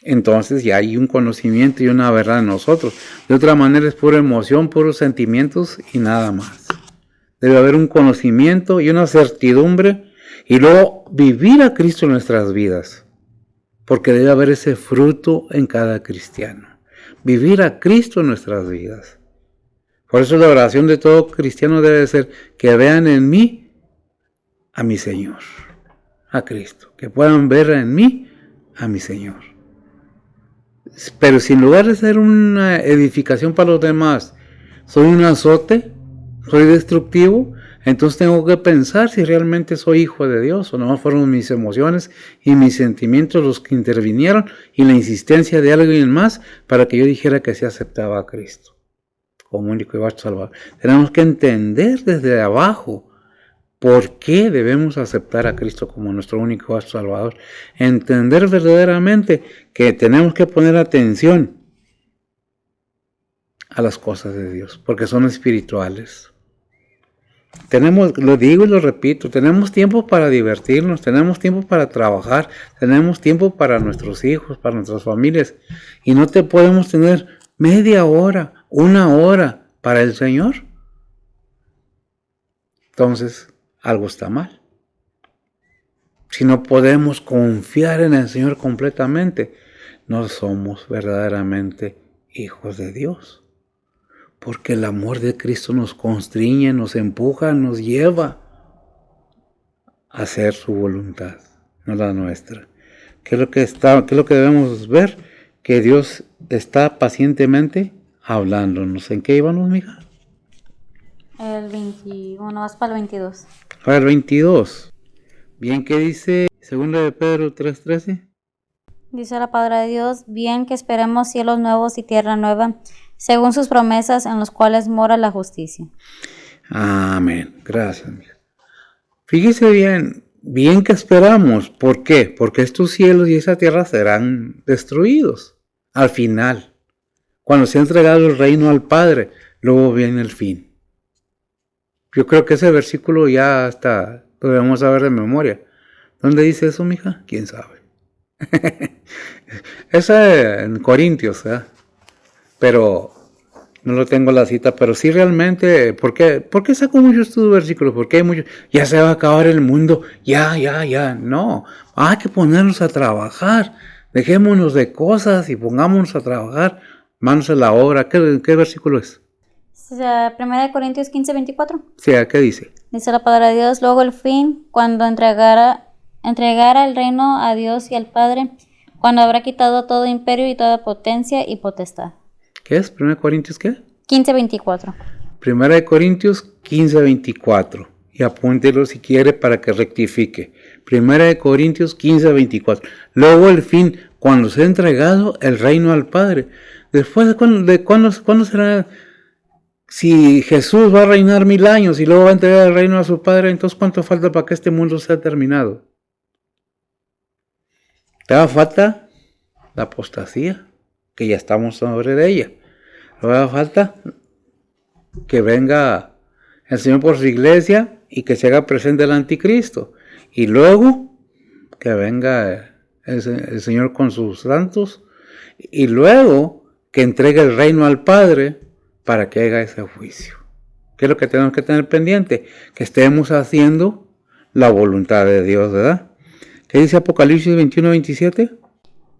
entonces ya hay un conocimiento y una verdad en nosotros. De otra manera es pura emoción, puros sentimientos y nada más. Debe haber un conocimiento y una certidumbre y luego vivir a Cristo en nuestras vidas. Porque debe haber ese fruto en cada cristiano. Vivir a Cristo en nuestras vidas. Por eso la oración de todo cristiano debe ser que vean en mí a mi Señor, a Cristo. Que puedan ver en mí a mi Señor. Pero si en lugar de ser una edificación para los demás, soy un azote, soy destructivo, entonces tengo que pensar si realmente soy hijo de Dios o no fueron mis emociones y mis sentimientos los que intervinieron y la insistencia de alguien más para que yo dijera que sí aceptaba a Cristo como único y vasto Salvador. Tenemos que entender desde abajo por qué debemos aceptar a Cristo como nuestro único y vasto Salvador. Entender verdaderamente que tenemos que poner atención a las cosas de Dios porque son espirituales. Lo digo y lo repito, tenemos tiempo para divertirnos, tenemos tiempo para trabajar, tenemos tiempo para nuestros hijos, para nuestras familias. Y no te podemos tener media hora, una hora para el Señor. Entonces, algo está mal. si no podemos confiar en el Señor completamente, no somos verdaderamente hijos de Dios. Porque el amor de Cristo nos constriñe, nos empuja, nos lleva a hacer su voluntad, no la nuestra. ¿Qué es lo que debemos ver? Que Dios está pacientemente hablándonos. ¿En qué íbamos, mija? El 21, vas para el 22. A ver, 22. Bien, ¿qué dice 2 de Pedro 3:13? Dice la palabra de Dios, bien que esperemos cielos nuevos y tierra nueva, según sus promesas en los cuales mora la justicia. Amén. Gracias, mija. Fíjese bien que esperamos. ¿Por qué? Porque estos cielos y esa tierra serán destruidos al final. Cuando se ha entregado el reino al Padre, luego viene el fin. Yo creo que ese versículo ya está, lo debemos saber de memoria. ¿Dónde dice eso, mija? ¿Quién sabe? Esa en Corintios, ¿eh? Pero no lo tengo la cita, pero sí realmente, ¿por qué saco muchos estos versículos? Porque hay muchos, ya se va a acabar el mundo, ya, no, hay que ponernos a trabajar, dejémonos de cosas y pongámonos a trabajar, manos a la obra. ¿Qué versículo es? 1 Corintios 15:24. Sí, ¿qué dice? Dice la palabra de Dios, luego el fin, cuando entregara el reino a Dios y al Padre, cuando habrá quitado todo imperio y toda potencia y potestad. ¿Qué es? ¿1 Corintios qué? 15:24. 1 Corintios 15:24. Y apúntelo si quiere para que rectifique. 1 Corintios 15:24. Luego el fin, cuando se ha entregado el reino al Padre. Después de cuándo será. Si Jesús va a reinar 1000 años y luego va a entregar el reino a su Padre, entonces ¿cuánto falta para que este mundo sea terminado? Te falta la apostasía, que ya estamos sobre de ella. Luego falta que venga el Señor por su iglesia y que se haga presente el anticristo. Y luego que venga el Señor con sus santos. Y luego que entregue el reino al Padre para que haga ese juicio. ¿Qué es lo que tenemos que tener pendiente? Que estemos haciendo la voluntad de Dios, ¿verdad? ¿Qué dice Apocalipsis 21:27?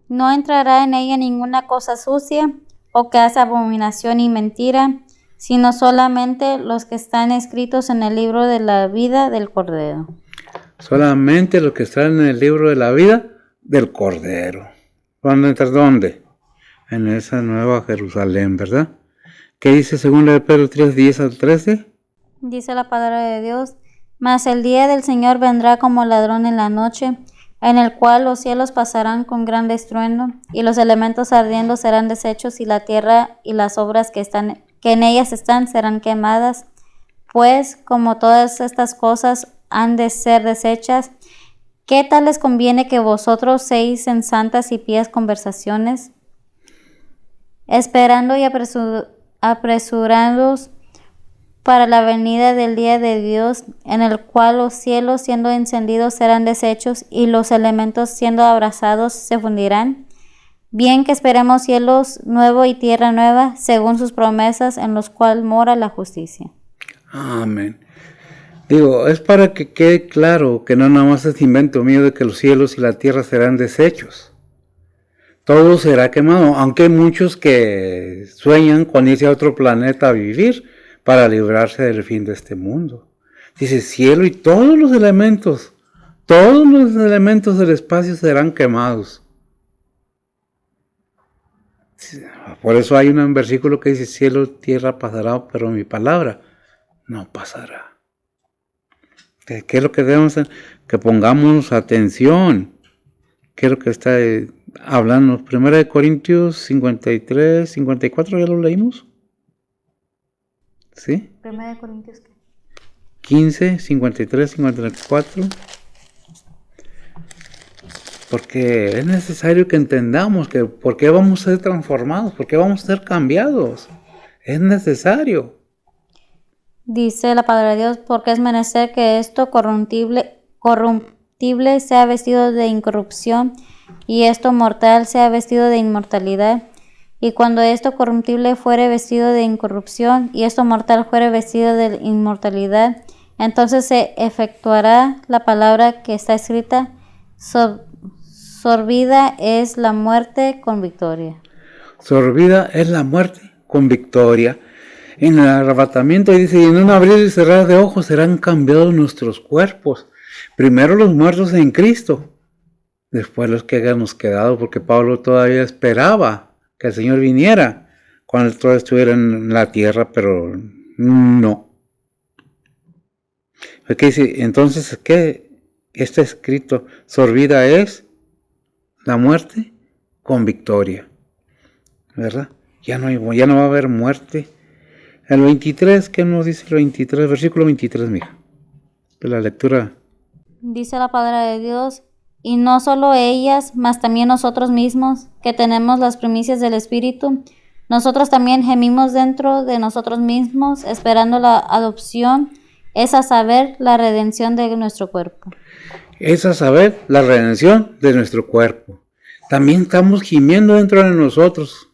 No entrará en ella ninguna cosa sucia o que hace abominación y mentira, sino solamente los que están escritos en el libro de la vida del Cordero. Solamente los que están en el libro de la vida del Cordero. ¿Van a entrar dónde? En esa nueva Jerusalén, ¿verdad? ¿Qué dice 2 de Pedro 3:10-13? Dice la palabra de Dios, mas el día del Señor vendrá como ladrón en la noche, en el cual los cielos pasarán con gran estruendo, y los elementos ardiendo serán deshechos, y la tierra y las obras que en ellas están serán quemadas. Pues, como todas estas cosas han de ser deshechas, ¿qué tal les conviene que vosotros seáis en santas y pías conversaciones, esperando y apresurándoos para la venida del día de Dios, en el cual los cielos siendo encendidos serán deshechos y los elementos siendo abrasados se fundirán? Bien que esperemos cielos nuevos y tierra nueva, según sus promesas, en los cuales mora la justicia. Amén. Digo, es para que quede claro que no nada más es invento mío de que los cielos y la tierra serán deshechos. Todo será quemado, aunque hay muchos que sueñan con irse a otro planeta a vivir para librarse del fin de este mundo. Dice, cielo y todos los elementos del espacio serán quemados. Por eso hay un versículo que dice, cielo y tierra pasará, pero mi palabra no pasará. ¿Qué es lo que debemos hacer? Que pongamos atención. ¿Qué es lo que está hablando? 1 Corintios 53, 54, ¿ya lo leímos? ¿Sí? 1 Corintios 15, 53, 54. Porque es necesario que entendamos que por qué vamos a ser transformados, por qué vamos a ser cambiados. Es necesario. Dice la palabra de Dios, porque es menester que esto corruptible sea vestido de incorrupción, y esto mortal sea vestido de inmortalidad. Y cuando esto corruptible fuere vestido de incorrupción, y esto mortal fuere vestido de inmortalidad, entonces se efectuará la palabra que está escrita, Sorbida es la muerte con victoria. Sorbida es la muerte con victoria. En el arrebatamiento dice, y en un abrir y cerrar de ojos serán cambiados nuestros cuerpos. Primero los muertos en Cristo, después los que hayamos quedado, porque Pablo todavía esperaba que el Señor viniera cuando todo estuviera en la tierra, pero no. ¿Qué dice? Entonces, ¿qué está escrito? Sorbida es la muerte con victoria, ¿verdad? Ya no va a haber muerte. El 23, ¿qué nos dice el 23? Versículo 23, mija, de la lectura. Dice la palabra de Dios, y no solo ellas, mas también nosotros mismos, que tenemos las primicias del Espíritu, nosotros también gemimos dentro de nosotros mismos, esperando la adopción, es a saber, la redención de nuestro cuerpo. Es a saber, la redención de nuestro cuerpo. También estamos gimiendo dentro de nosotros,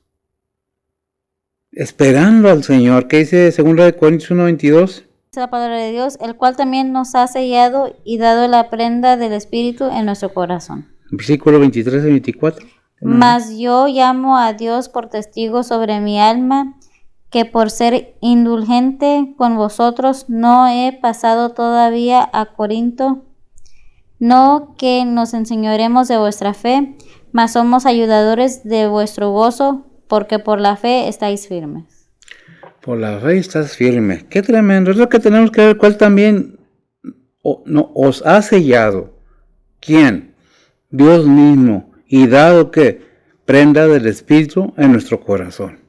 esperando al Señor. ¿Qué dice 2 Corintios 1:22? Dice la palabra de Dios, el cual también nos ha sellado y dado la prenda del Espíritu en nuestro corazón. Versículo 23 y 24. Mas yo llamo a Dios por testigo sobre mi alma, que por ser indulgente con vosotros no he pasado todavía a Corinto, no que nos enseñoremos de vuestra fe, mas somos ayudadores de vuestro gozo, porque por la fe estáis firmes. Por la fe estás firme. Qué tremendo. Es lo que tenemos que ver, cuál también os ha sellado. ¿Quién? Dios mismo. Y dado que prenda del Espíritu en nuestro corazón.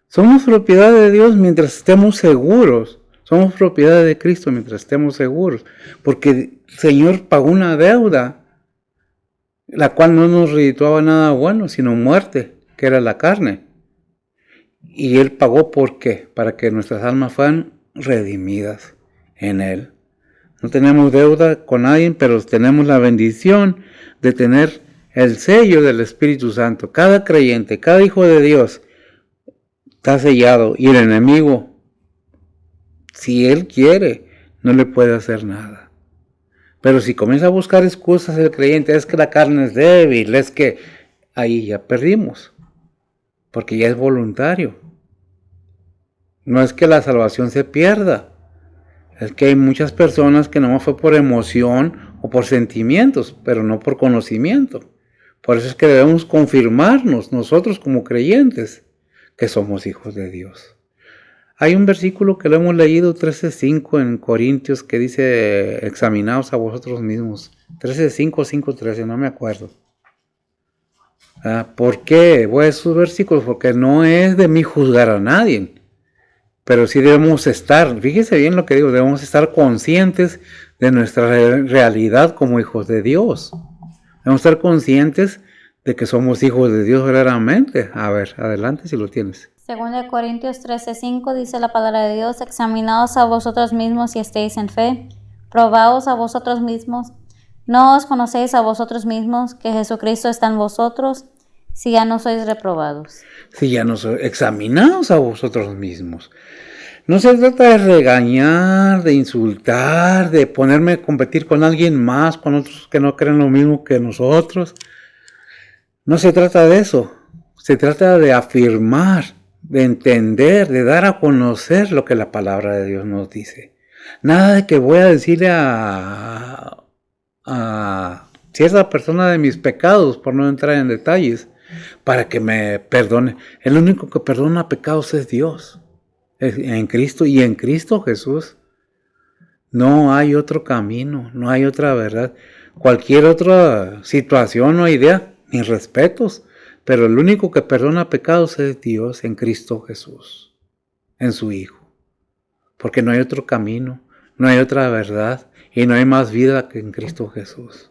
Somos propiedad de Dios mientras estemos seguros. Somos propiedad de Cristo mientras estemos seguros. Porque el Señor pagó una deuda, la cual no nos redituaba nada bueno, sino muerte, que era la carne. Y Él pagó, ¿por qué? Para que nuestras almas fueran redimidas en Él. No tenemos deuda con nadie, pero tenemos la bendición de tener el sello del Espíritu Santo. Cada creyente, cada hijo de Dios está sellado. Y el enemigo, si él quiere, no le puede hacer nada. Pero si comienza a buscar excusas el creyente, es que la carne es débil, es que ahí ya perdimos. Porque ya es voluntario. No es que la salvación se pierda. Es que hay muchas personas que no fue por emoción o por sentimientos, pero no por conocimiento. Por eso es que debemos confirmarnos nosotros como creyentes que somos hijos de Dios. Hay un versículo que lo hemos leído, 13:5 en Corintios, que dice, examinaos a vosotros mismos. 13:5 o 5:13, no me acuerdo. ¿Por qué voy a esos versículos? Porque no es de mí juzgar a nadie. Pero sí debemos estar, fíjese bien lo que digo, debemos estar conscientes de nuestra realidad como hijos de Dios. Debemos estar conscientes de que somos hijos de Dios verdaderamente. A ver, adelante si lo tienes. Según de Corintios 13:5 dice la palabra de Dios, examinaos a vosotros mismos si estéis en fe, probaos a vosotros mismos, no os conocéis a vosotros mismos que Jesucristo está en vosotros, si ya no sois reprobados. Si ya no sois, examinaos a vosotros mismos. No se trata de regañar, de insultar, de ponerme a competir con alguien más, con otros que no creen lo mismo que nosotros. No se trata de eso. Se trata de afirmar, de entender, de dar a conocer lo que la palabra de Dios nos dice. Nada de que voy a decirle a cierta persona de mis pecados, por no entrar en detalles, para que me perdone. El único que perdona pecados es Dios. En Cristo y en Cristo Jesús. No hay otro camino, no hay otra verdad. Cualquier otra situación o idea, mis respetos, pero el único que perdona pecados es Dios en Cristo Jesús, en su Hijo. Porque no hay otro camino, no hay otra verdad y no hay más vida que en Cristo Jesús.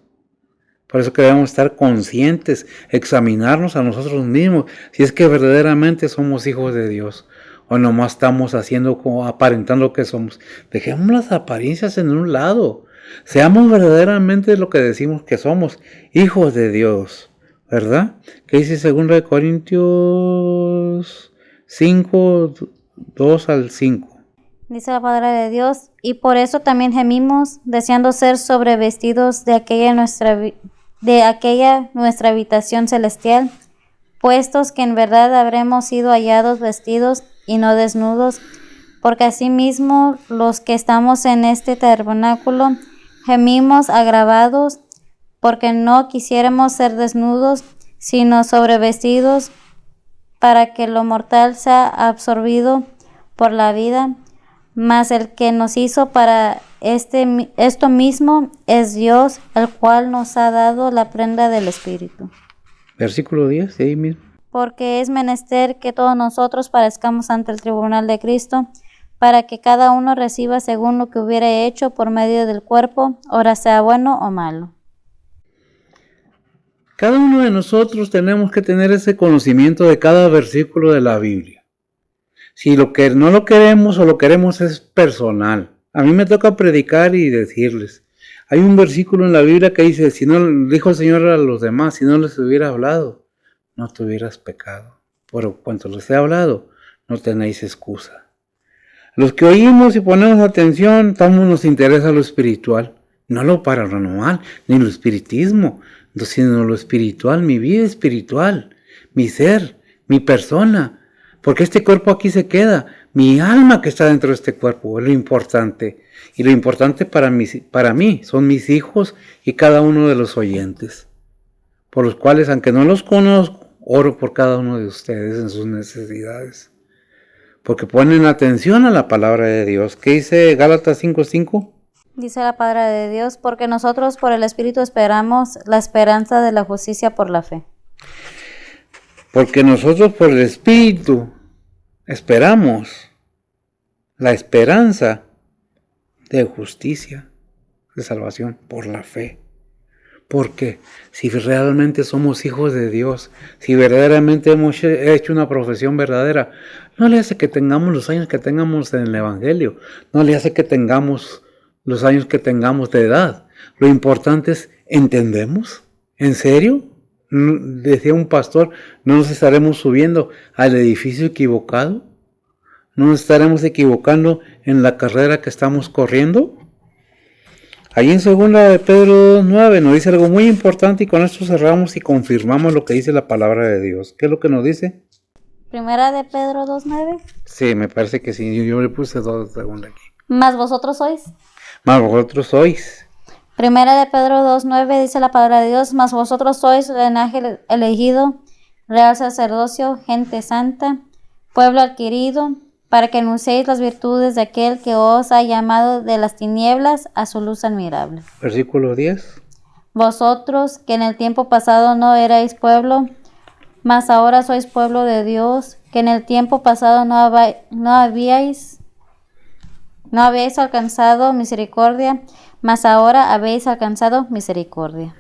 Por eso que debemos estar conscientes, examinarnos a nosotros mismos, si es que verdaderamente somos hijos de Dios. O nomás estamos haciendo como aparentando que somos. Dejemos las apariencias en un lado. Seamos verdaderamente lo que decimos que somos, hijos de Dios. ¿Verdad? ¿Qué dice 2 Corintios 5, 2 al 5? Dice la palabra de Dios, y por eso también gemimos, deseando ser sobrevestidos de aquella nuestra habitación celestial, puestos que en verdad habremos sido hallados vestidos y no desnudos, porque asimismo los que estamos en este tabernáculo gemimos agravados, porque no quisiéramos ser desnudos, sino sobrevestidos, para que lo mortal sea absorbido por la vida. Mas el que nos hizo para esto mismo es Dios, el cual nos ha dado la prenda del Espíritu. Versículo 10, ahí mismo. Porque es menester que todos nosotros parezcamos ante el tribunal de Cristo, para que cada uno reciba según lo que hubiere hecho por medio del cuerpo, ora sea bueno o malo. Cada uno de nosotros tenemos que tener ese conocimiento de cada versículo de la Biblia. Si lo que no lo queremos o lo queremos es personal. A mí me toca predicar y decirles. Hay un versículo en la Biblia que dice, si no, dijo el Señor a los demás, si no les hubiera hablado, no tuvieras pecado. Por cuanto les he hablado, no tenéis excusa. Los que oímos y ponemos atención, nos interesa lo espiritual, no lo paranormal, ni lo espiritismo, sino lo espiritual, mi vida espiritual, mi ser, mi persona. Porque este cuerpo aquí se queda, mi alma que está dentro de este cuerpo es lo importante. Y lo importante para mí son mis hijos y cada uno de los oyentes, por los cuales, aunque no los conozco, oro por cada uno de ustedes en sus necesidades. Porque ponen atención a la palabra de Dios. ¿Qué dice Gálatas 5:5? Dice la palabra de Dios, porque nosotros por el Espíritu esperamos la esperanza de la justicia por la fe. Porque nosotros por el Espíritu esperamos la esperanza de justicia, de salvación, por la fe. Porque si realmente somos hijos de Dios, si verdaderamente hemos hecho una profesión verdadera, no le hace que tengamos los años que tengamos en el Evangelio, no le hace que tengamos los años que tengamos de edad. Lo importante es, ¿entendemos? ¿En serio? Decía un pastor, ¿no nos estaremos subiendo al edificio equivocado? ¿No nos estaremos equivocando en la carrera que estamos corriendo? Ahí en 2 de Pedro 2:9 nos dice algo muy importante y con esto cerramos y confirmamos lo que dice la palabra de Dios. ¿Qué es lo que nos dice? Primera de Pedro 2:9. Sí, me parece que sí. Yo le puse 2 segundos aquí. Mas vosotros sois. Mas vosotros sois. Primera de Pedro 2:9 dice la palabra de Dios, mas vosotros sois linaje elegido, real sacerdocio, gente santa, pueblo adquirido, para que anunciéis las virtudes de aquel que os ha llamado de las tinieblas a su luz admirable. Versículo 10. Vosotros que en el tiempo pasado no erais pueblo, mas ahora sois pueblo de Dios, que en el tiempo pasado no habíais alcanzado misericordia, mas ahora habéis alcanzado misericordia.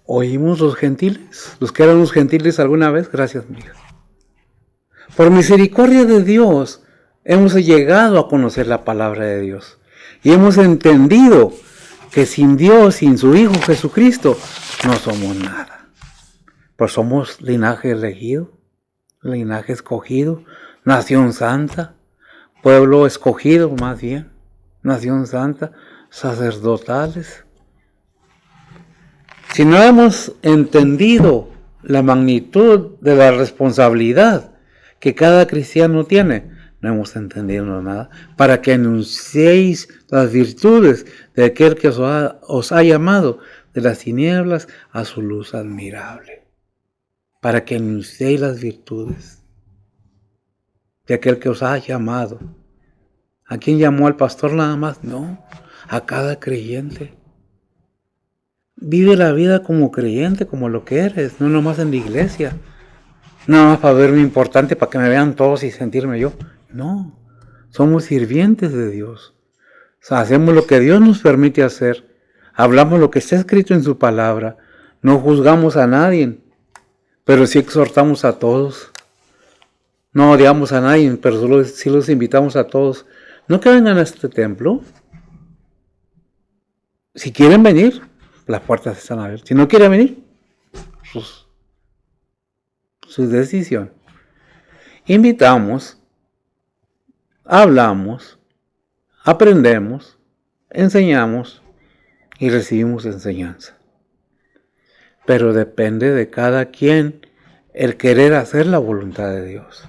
¿Oímos los gentiles? ¿Los que eran los gentiles alguna vez? Gracias, mija. Por misericordia de Dios, hemos llegado a conocer la palabra de Dios. Y hemos entendido que sin Dios, sin su Hijo Jesucristo, no somos nada. Pues somos linaje elegido, linaje escogido, nación santa, pueblo escogido más bien, nación santa, sacerdotales. Si no hemos entendido la magnitud de la responsabilidad que cada cristiano tiene, no hemos entendido nada, para que anunciéis las virtudes de aquel que os ha llamado de las tinieblas a su luz admirable. Para que anunciéis las virtudes de aquel que os ha llamado. ¿A quién llamó al pastor nada más? No, a cada creyente. Vive la vida como creyente, como lo que eres, no nomás en la iglesia. Nada más para verme importante, para que me vean todos y sentirme yo. No, somos sirvientes de Dios. O sea, hacemos lo que Dios nos permite hacer. Hablamos lo que está escrito en su palabra. No juzgamos a nadie, pero sí exhortamos a todos. No odiamos a nadie, pero sí los invitamos a todos. No que vengan a este templo. Si quieren venir, las puertas están abiertas. Si no quieren venir, su decisión. Invitamos, hablamos, aprendemos, enseñamos y recibimos enseñanza. Pero depende de cada quien el querer hacer la voluntad de Dios.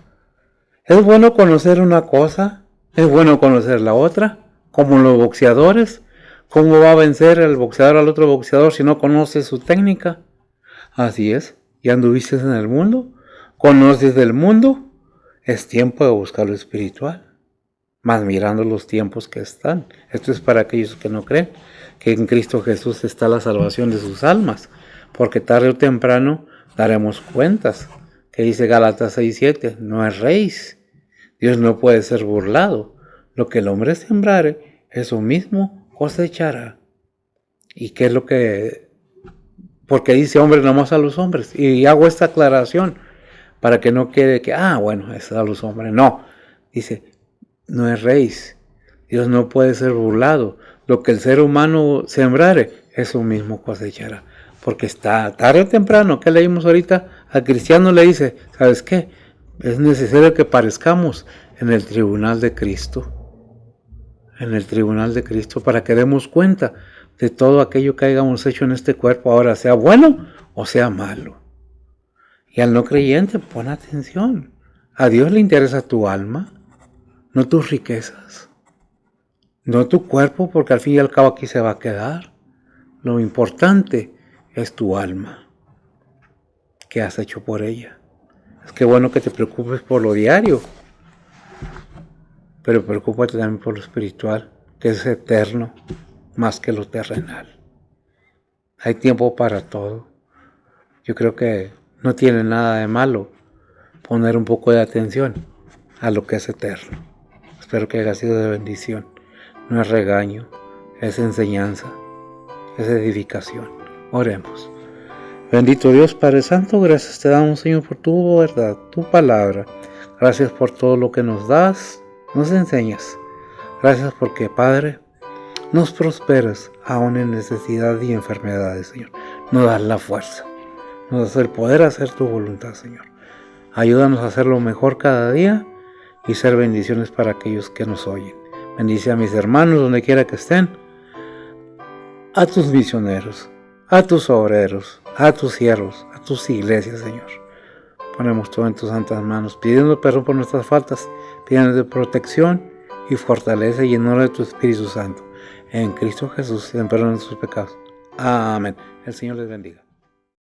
Es bueno conocer una cosa, es bueno conocer la otra, como los boxeadores. ¿Cómo va a vencer el boxeador al otro boxeador si no conoce su técnica? Así es, ya anduviste en el mundo, conoces del mundo, es tiempo de buscar lo espiritual, más mirando los tiempos que están. Esto es para aquellos que no creen que en Cristo Jesús está la salvación de sus almas, porque tarde o temprano daremos cuentas, que dice Gálatas 6:7, no erréis, Dios no puede ser burlado, lo que el hombre sembrare, eso mismo cosechará. ¿Y qué es lo que...? Porque dice hombre nomás a los hombres, y hago esta aclaración, para que no quede que, bueno, es a los hombres, no, dice, no erréis, Dios no puede ser burlado, lo que el ser humano sembrare, eso mismo cosechará. Porque está tarde o temprano, ¿qué leímos ahorita? Al cristiano le dice, ¿sabes qué? Es necesario que parezcamos en el tribunal de Cristo. En el tribunal de Cristo, para que demos cuenta de todo aquello que hayamos hecho en este cuerpo, ahora sea bueno o sea malo. Y al no creyente, pon atención. A Dios le interesa tu alma, no tus riquezas, no tu cuerpo, porque al fin y al cabo aquí se va a quedar. Lo importante es tu alma. ¿Qué has hecho por ella? Es que bueno que te preocupes por lo diario, pero preocúpate también por lo espiritual, que es eterno, más que lo terrenal. Hay tiempo para todo. Yo creo que no tiene nada de malo poner un poco de atención a lo que es eterno. Espero que haya sido de bendición. No es regaño, es enseñanza, es edificación. Oremos. Bendito Dios Padre Santo, gracias te damos, Señor, por tu verdad, tu palabra. Gracias por todo lo que nos das, nos enseñas. Gracias porque, Padre, nos prosperas aún en necesidad y enfermedades, Señor. Nos das la fuerza, nos das el poder hacer tu voluntad, Señor. Ayúdanos a hacerlo mejor cada día y ser bendiciones para aquellos que nos oyen. Bendice a mis hermanos donde quiera que estén, a tus misioneros, a tus obreros, a tus siervos, a tus iglesias, Señor. Ponemos todo en tus santas manos, pidiendo perdón por nuestras faltas, pidiendo protección y fortaleza y en honor de tu Espíritu Santo. En Cristo Jesús, en perdón de sus pecados. Amén. El Señor les bendiga.